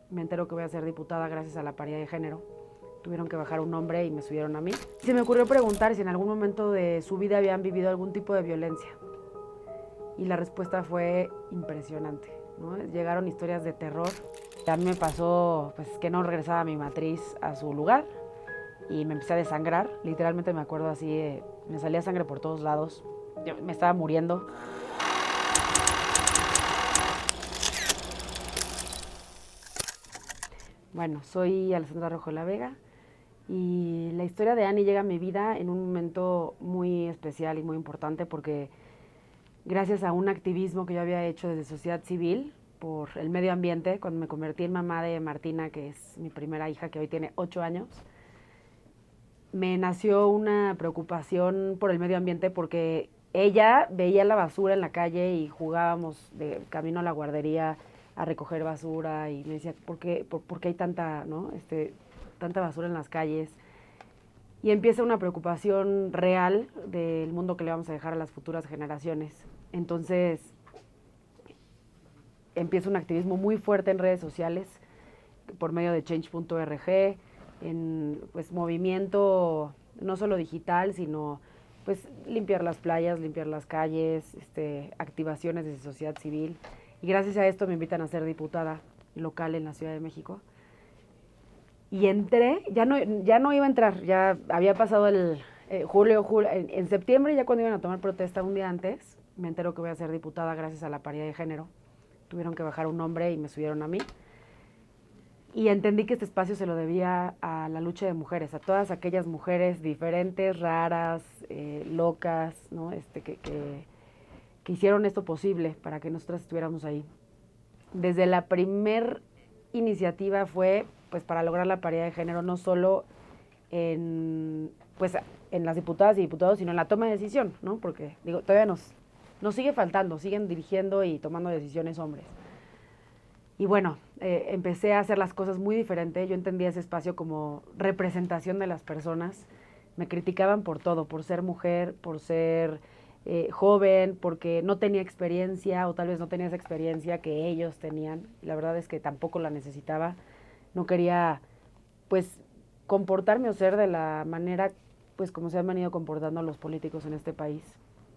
me entero que voy a ser diputada gracias a la paridad de género. Tuvieron que bajar un hombre y me subieron a mí. Se me ocurrió preguntar si en algún momento de su vida habían vivido algún tipo de violencia. Y la respuesta fue impresionante, ¿no? Llegaron historias de terror. A mí me pasó pues, que no regresaba mi matriz a su lugar y me empecé a desangrar. Literalmente me acuerdo así, me salía sangre por todos lados. Yo me estaba muriendo. Bueno, soy Alessandra Rojo La Vega y la historia de Annie llega a mi vida en un momento muy especial y muy importante porque gracias a un activismo que yo había hecho desde sociedad civil por el medio ambiente, cuando me convertí en mamá de Martina, que es mi primera hija, que hoy tiene 8 años, me nació una preocupación por el medio ambiente porque ella veía la basura en la calle y jugábamos de camino a la guardería a recoger basura y me decía, ¿por qué hay tanta, ¿no? Tanta basura en las calles? Y empieza una preocupación real del mundo que le vamos a dejar a las futuras generaciones. Entonces empieza un activismo muy fuerte en redes sociales por medio de change.org, en pues movimiento no solo digital, sino pues limpiar las playas, limpiar las calles, activaciones de sociedad civil. Y gracias a esto me invitan a ser diputada local en la Ciudad de México. Y entré, ya no iba a entrar, ya había pasado el julio, en septiembre, ya cuando iban a tomar protesta un día antes, me entero que voy a ser diputada gracias a la paridad de género. Tuvieron que bajar un hombre y me subieron a mí. Y entendí que este espacio se lo debía a la lucha de mujeres, a todas aquellas mujeres diferentes, raras, locas, ¿no? Que hicieron esto posible para que nosotras estuviéramos ahí. Desde la primer iniciativa fue pues para lograr la paridad de género, no solo en, pues, en las diputadas y diputados, sino en la toma de decisión, ¿no? Porque digo, todavía nos sigue faltando, siguen dirigiendo y tomando decisiones hombres. Y bueno, empecé a hacer las cosas muy diferente. Yo entendía ese espacio como representación de las personas. Me criticaban por todo, por ser mujer, por ser joven, porque no tenía experiencia o tal vez no tenía esa experiencia que ellos tenían. Y la verdad es que tampoco la necesitaba. No quería, pues, comportarme o ser de la manera, pues, como se han venido comportando los políticos en este país.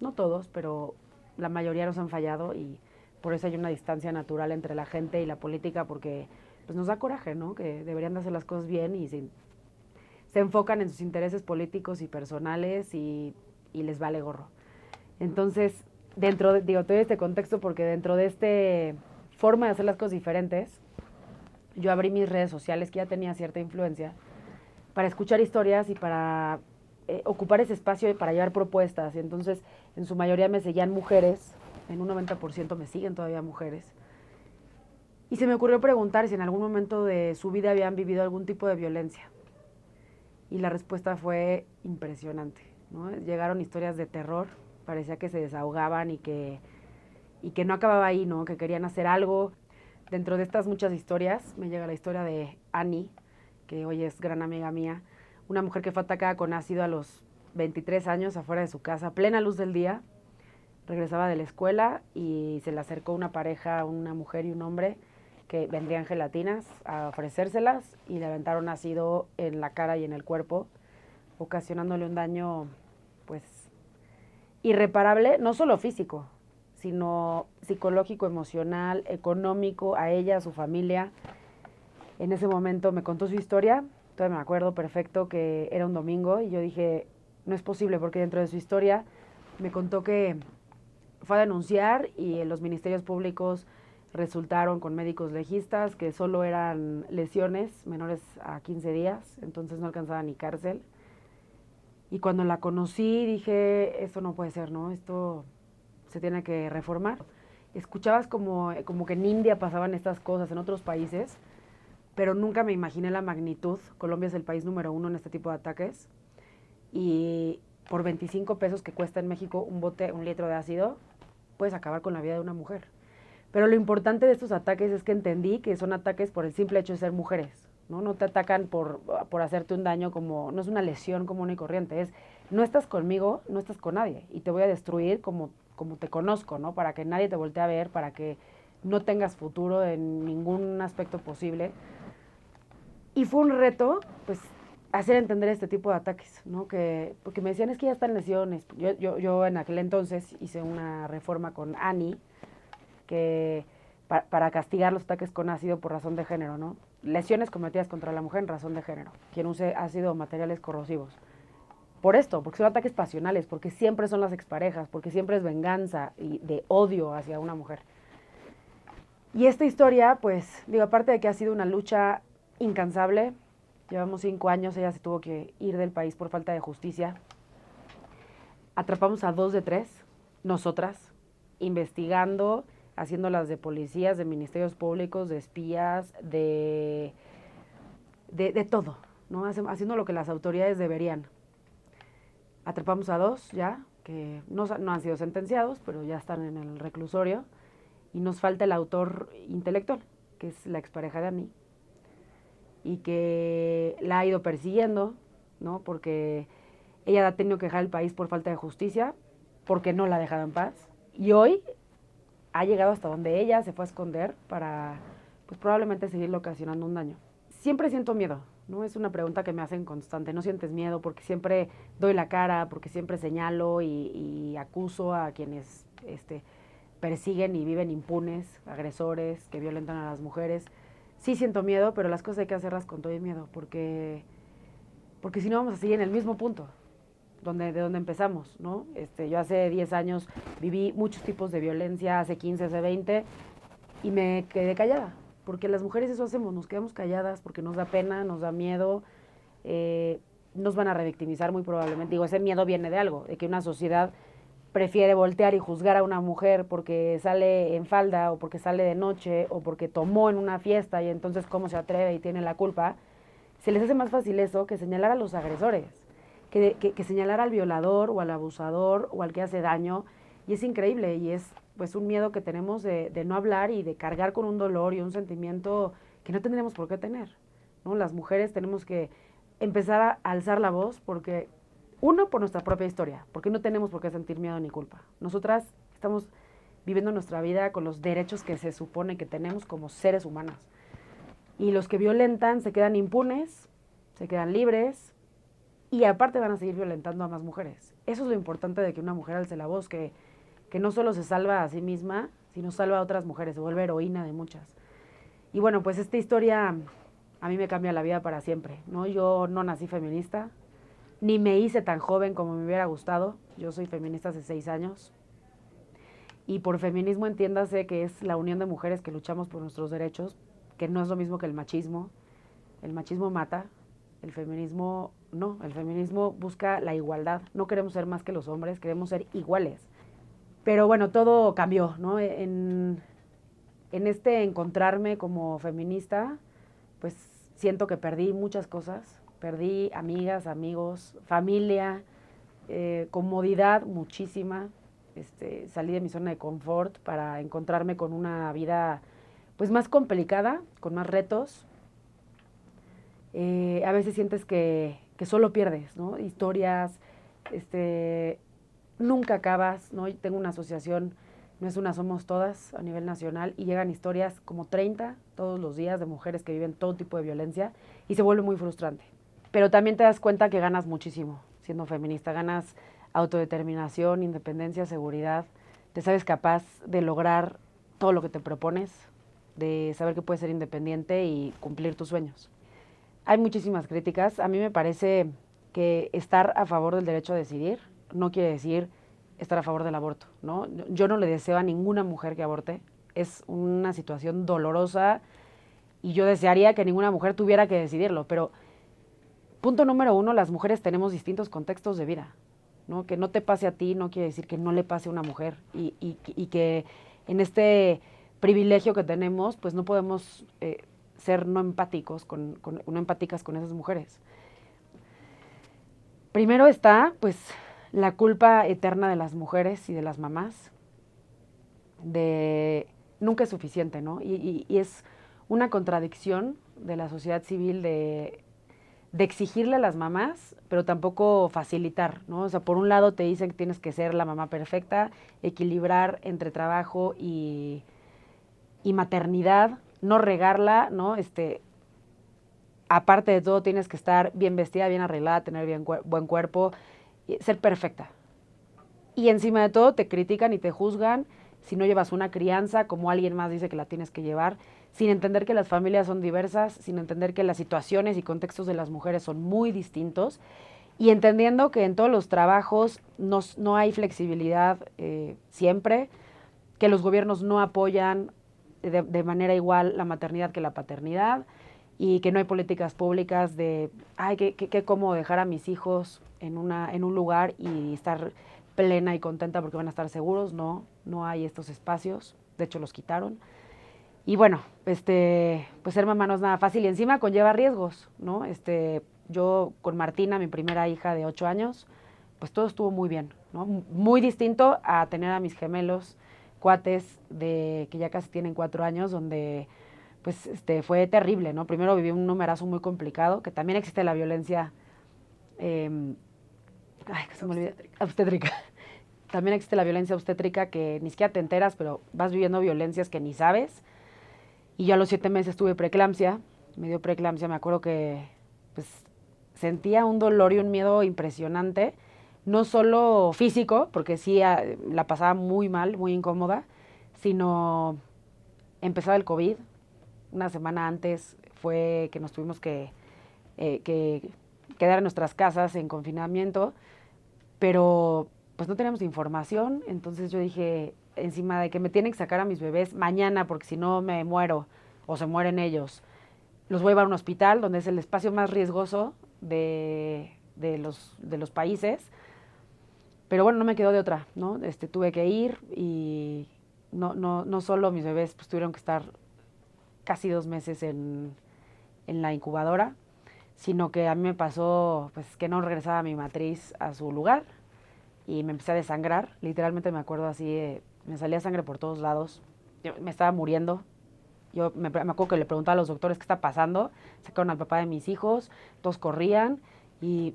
No todos, pero la mayoría nos han fallado y por eso hay una distancia natural entre la gente y la política porque pues nos da coraje, ¿no? Que deberían de hacer las cosas bien y se enfocan en sus intereses políticos y personales y les vale gorro. Entonces, digo, todo este contexto porque dentro de este forma de hacer las cosas diferentes, yo abrí mis redes sociales que ya tenía cierta influencia para escuchar historias y para ocupar ese espacio y para llevar propuestas. Y entonces, en su mayoría me seguían mujeres, en un 90% me siguen todavía mujeres. Y se me ocurrió preguntar si en algún momento de su vida habían vivido algún tipo de violencia. Y la respuesta fue impresionante, ¿no? Llegaron historias de terror, parecía que se desahogaban y que no acababa ahí, ¿no? Que querían hacer algo. Dentro de estas muchas historias me llega la historia de Annie, que hoy es gran amiga mía, una mujer que fue atacada con ácido a los 23 años afuera de su casa, plena luz del día. Regresaba de la escuela y se le acercó una pareja, una mujer y un hombre que vendían gelatinas a ofrecérselas y le aventaron ácido en la cara y en el cuerpo, ocasionándole un daño pues irreparable, no solo físico, sino psicológico, emocional, económico, a ella, a su familia. En ese momento me contó su historia, todavía me acuerdo perfecto que era un domingo y yo dije, no es posible porque dentro de su historia me contó que fue a denunciar y los ministerios públicos resultaron con médicos legistas que solo eran lesiones menores a 15 días, entonces no alcanzaba ni cárcel. Y cuando la conocí dije, esto no puede ser, ¿no? Esto se tiene que reformar. Escuchabas como que en India pasaban estas cosas, en otros países, pero nunca me imaginé la magnitud. Colombia es el país número 1 en este tipo de ataques. Y por 25 pesos que cuesta en México un litro de ácido, puedes acabar con la vida de una mujer. Pero lo importante de estos ataques es que entendí que son ataques por el simple hecho de ser mujeres, ¿no? No te atacan por hacerte un daño como, no es una lesión común y corriente, es, no estás conmigo, no estás con nadie y te voy a destruir como te conozco, ¿no? Para que nadie te voltee a ver, para que no tengas futuro en ningún aspecto posible. Y fue un reto, pues, hacer entender este tipo de ataques, ¿no? Porque me decían, es que ya están lesiones. Yo en aquel entonces hice una reforma con ANI, que para castigar los ataques con ácido por razón de género, ¿no? Lesiones cometidas contra la mujer en razón de género, quien use ácido o materiales corrosivos. Por esto, porque son ataques pasionales, porque siempre son las exparejas, porque siempre es venganza y de odio hacia una mujer. Y esta historia, pues, digo, aparte de que ha sido una lucha incansable, llevamos 5 años, ella se tuvo que ir del país por falta de justicia. Atrapamos a 2 de 3, nosotras, investigando, haciéndolas de policías, de ministerios públicos, de espías, de todo, ¿no? Haciendo lo que las autoridades deberían. Atrapamos a 2 ya, que no han sido sentenciados, pero ya están en el reclusorio. Y nos falta el autor intelectual, que es la expareja de Ani, y que la ha ido persiguiendo, ¿no? Porque ella ha tenido que dejar el país por falta de justicia, porque no la ha dejado en paz. Y hoy ha llegado hasta donde ella se fue a esconder para, pues, probablemente seguirle ocasionando un daño. Siempre siento miedo, ¿no? Es una pregunta que me hacen constante. ¿No sientes miedo? Porque siempre doy la cara, porque siempre señalo y acuso a quienes persiguen y viven impunes, agresores que violentan a las mujeres. Sí siento miedo, pero las cosas hay que hacerlas con todo el miedo, porque si no vamos a seguir en el mismo punto de donde empezamos, ¿no? Yo hace 10 años viví muchos tipos de violencia, hace 15, hace 20, y me quedé callada, porque las mujeres eso hacemos, nos quedamos calladas porque nos da pena, nos da miedo, nos van a revictimizar muy probablemente. Digo, ese miedo viene de algo, de que una sociedad prefiere voltear y juzgar a una mujer porque sale en falda o porque sale de noche o porque tomó en una fiesta y entonces cómo se atreve y tiene la culpa. Se les hace más fácil eso que señalar a los agresores, que señalar al violador o al abusador o al que hace daño. Y es increíble y es pues un miedo que tenemos de no hablar y de cargar con un dolor y un sentimiento que no tendríamos por qué tener, ¿no? Las mujeres tenemos que empezar a alzar la voz porque, uno, por nuestra propia historia, porque no tenemos por qué sentir miedo ni culpa. Nosotras estamos viviendo nuestra vida con los derechos que se supone que tenemos como seres humanos. Y los que violentan se quedan impunes, se quedan libres y aparte van a seguir violentando a más mujeres. Eso es lo importante de que una mujer alce la voz, que no solo se salva a sí misma, sino salva a otras mujeres, se vuelve heroína de muchas. Y bueno, pues esta historia a mí me cambia la vida para siempre, ¿no? Yo no nací feminista, ni me hice tan joven como me hubiera gustado. Yo soy feminista hace 6 años. Y por feminismo entiéndase que es la unión de mujeres que luchamos por nuestros derechos, que no es lo mismo que el machismo. El machismo mata, el feminismo no. El feminismo busca la igualdad. No queremos ser más que los hombres, queremos ser iguales. Pero bueno, todo cambió, ¿no? En este encontrarme como feminista, pues siento que perdí muchas cosas. Perdí amigas, amigos, familia, comodidad muchísima. Salí de mi zona de confort para encontrarme con una vida pues más complicada, con más retos. A veces sientes que solo pierdes, ¿no? Historias, nunca acabas, ¿no? Tengo una asociación, no es una, somos todas a nivel nacional, y llegan historias como 30 todos los días de mujeres que viven todo tipo de violencia y se vuelve muy frustrante. Pero también te das cuenta que ganas muchísimo siendo feminista, ganas autodeterminación, independencia, seguridad, te sabes capaz de lograr todo lo que te propones, de saber que puedes ser independiente y cumplir tus sueños. Hay muchísimas críticas. A mí me parece que estar a favor del derecho a decidir no quiere decir estar a favor del aborto, ¿no? Yo no le deseo a ninguna mujer que aborte. Es una situación dolorosa y yo desearía que ninguna mujer tuviera que decidirlo, pero punto número 1, las mujeres tenemos distintos contextos de vida, ¿no? Que no te pase a ti no quiere decir que no le pase a una mujer y que en este privilegio que tenemos, pues no podemos ser no empáticos, no empáticas con esas mujeres. Primero está, pues, la culpa eterna de las mujeres y de las mamás, de nunca es suficiente, ¿no? Y es una contradicción de la sociedad civil de exigirle a las mamás, pero tampoco facilitar, ¿no? O sea, por un lado te dicen que tienes que ser la mamá perfecta, equilibrar entre trabajo y y maternidad, no regarla, ¿no? Aparte de todo, tienes que estar bien vestida, bien arreglada, tener buen cuerpo, ser perfecta. Y encima de todo, te critican y te juzgan si no llevas una crianza como alguien más dice que la tienes que llevar, sin entender que las familias son diversas, sin entender que las situaciones y contextos de las mujeres son muy distintos, y entendiendo que en todos los trabajos no hay flexibilidad siempre, que los gobiernos no apoyan de manera igual la maternidad que la paternidad, y que no hay políticas públicas de, ay, qué cómodo dejar a mis hijos en un lugar y estar plena y contenta porque van a estar seguros. No hay estos espacios, de hecho los quitaron. Y bueno, pues ser mamá no es nada fácil y encima conlleva riesgos, ¿no? Yo con Martina, mi primera hija de 8 años, pues todo estuvo muy bien, ¿no? Muy distinto a tener a mis gemelos, cuates, que ya casi tienen 4 años, donde pues fue terrible, ¿no? Primero viví un embarazo muy complicado, que también existe la violencia, que se me olvida, obstétrica. También existe la violencia obstétrica que ni siquiera te enteras, pero vas viviendo violencias que ni sabes. Y yo a los 7 meses tuve preeclampsia, me dio preeclampsia, me acuerdo que pues sentía un dolor y un miedo impresionante, no solo físico, porque sí la pasaba muy mal, muy incómoda, sino empezaba el COVID, una semana antes fue que nos tuvimos que quedar en nuestras casas en confinamiento, pero pues no teníamos información, entonces yo dije, encima de que me tienen que sacar a mis bebés mañana porque si no me muero o se mueren ellos, los voy a llevar a un hospital donde es el espacio más riesgoso de los países, pero bueno, no me quedó de otra, ¿no? Tuve que ir y no solo mis bebés pues tuvieron que estar casi 2 meses en la incubadora, sino que a mí me pasó pues que no regresaba mi matriz a su lugar y me empecé a desangrar, literalmente me acuerdo así, me salía sangre por todos lados, yo me estaba muriendo, yo me acuerdo que le preguntaba a los doctores qué está pasando, sacaron al papá de mis hijos, todos corrían y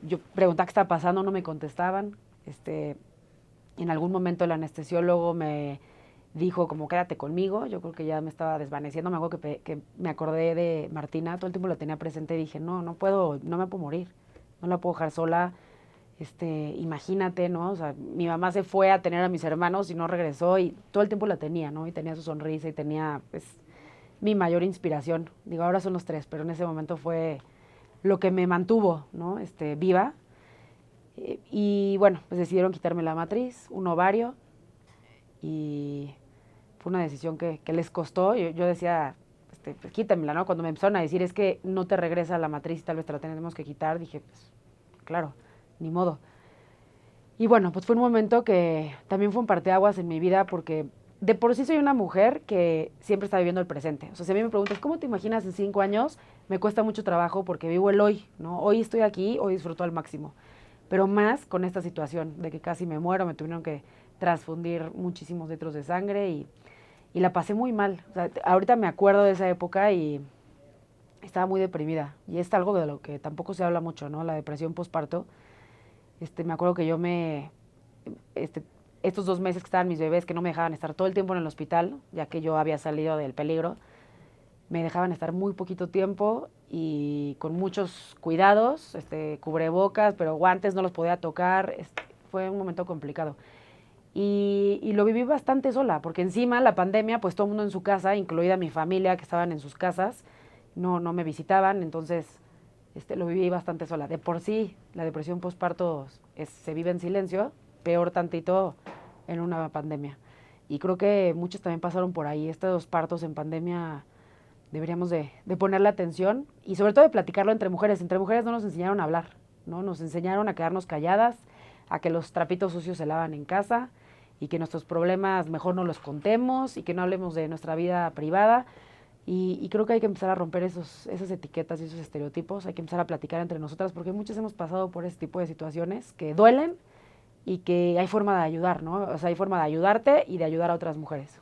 yo preguntaba qué estaba pasando, no me contestaban, en algún momento el anestesiólogo me dijo como quédate conmigo, yo creo que ya me estaba desvaneciendo, me acuerdo que me acordé de Martina, todo el tiempo la tenía presente y dije, no puedo, no me puedo morir, no la puedo dejar sola, imagínate, ¿no? O sea, mi mamá se fue a tener a mis hermanos y no regresó y todo el tiempo la tenía, ¿no? Y tenía su sonrisa y tenía, pues, mi mayor inspiración. Digo, ahora son los 3, pero en ese momento fue lo que me mantuvo, ¿no? Viva. Y bueno, pues decidieron quitarme la matriz, un ovario y fue una decisión que les costó. Yo decía, pues quítamela, ¿no? Cuando me empezaron a decir es que no te regresa la matriz, tal vez te la tenemos que quitar, dije, pues, claro, ni modo. Y bueno, pues fue un momento que también fue un parteaguas en mi vida porque de por sí soy una mujer que siempre está viviendo el presente. O sea, si a mí me preguntas, ¿cómo te imaginas en 5 años? Me cuesta mucho trabajo porque vivo el hoy, ¿no? Hoy estoy aquí, hoy disfruto al máximo. Pero más con esta situación de que casi me muero, me tuvieron que transfundir muchísimos litros de sangre y la pasé muy mal. O sea, ahorita me acuerdo de esa época y estaba muy deprimida. Y es algo de lo que tampoco se habla mucho, ¿no? La depresión postparto. Me acuerdo que estos 2 meses que estaban mis bebés, que no me dejaban estar todo el tiempo en el hospital, ya que yo había salido del peligro, me dejaban estar muy poquito tiempo y con muchos cuidados, cubrebocas, pero guantes no los podía tocar, fue un momento complicado. Y lo viví bastante sola, porque encima la pandemia, pues todo el mundo en su casa, incluida mi familia que estaban en sus casas, no me visitaban, entonces lo viví bastante sola. De por sí, la depresión postparto se vive en silencio, peor tantito en una pandemia. Y creo que muchos también pasaron por ahí. Estos partos en pandemia deberíamos de ponerle atención y sobre todo de platicarlo entre mujeres. Entre mujeres no nos enseñaron a hablar, ¿no? Nos enseñaron a quedarnos calladas, a que los trapitos sucios se lavan en casa y que nuestros problemas mejor no los contemos y que no hablemos de nuestra vida privada. Y creo que hay que empezar a romper esas etiquetas y esos estereotipos, hay que empezar a platicar entre nosotras porque muchos hemos pasado por ese tipo de situaciones que duelen y que hay forma de ayudar, ¿no? O sea, hay forma de ayudarte y de ayudar a otras mujeres.